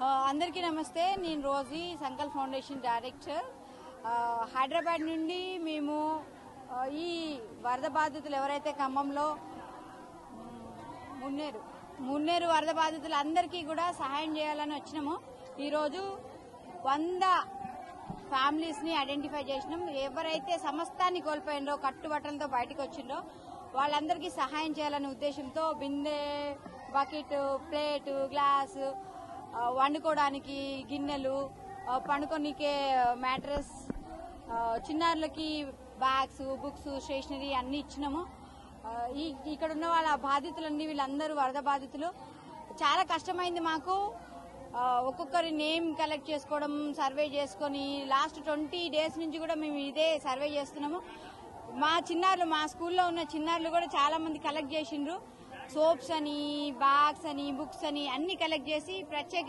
అందరికీ నమస్తే. నేను Rosy Sankalp foundation director. Hyderabad నుండి మేము ఈ వరద బాధితులు ఎవరైతే ఖమ్మంలో మున్నేరు వరద బాధితులు అందరికీ కూడా సహాయం చేయాలని వచ్చినాము. ఈరోజు 100 ఫ్యామిలీస్ ని ఐడెంటిఫై చేసినాం. ఎవరైతే సమస్తాన్ని కోల్పోయిందో, కట్టుబట్టలతో బయటకు వచ్చిందో వాళ్ళందరికీ సహాయం చేయాలనే ఉద్దేశంతో బిందె, బకెట్, ప్లేట్, గ్లాస్, వండుకోవడానికి గిన్నెలు, పండుకోనికే మ్యాట్రెస్, చిన్నారులకి బ్యాగ్స్, బుక్స్, స్టేషనరీ అన్ని ఇచ్చినాము. ఇక్కడ ఉన్న వాళ్ళ బాధితులండి, వీళ్ళందరూ వరద బాధితులు. చాలా కష్టమైంది మాకు. ఒక్కొక్కరి నేమ్ కలెక్ట్ చేసుకోవడం, సర్వే చేసుకుని లాస్ట్ 20 days నుంచి కూడా మేము ఇదే సర్వే చేస్తున్నాము. మా స్కూల్లో ఉన్న చిన్నారులు కూడా చాలా మంది కలెక్ట్ చేసిండ్రు. సోప్స్ అని, బ్యాగ్స్ అని, బుక్స్ అని అన్ని కలెక్ట్ చేసి ప్రత్యేక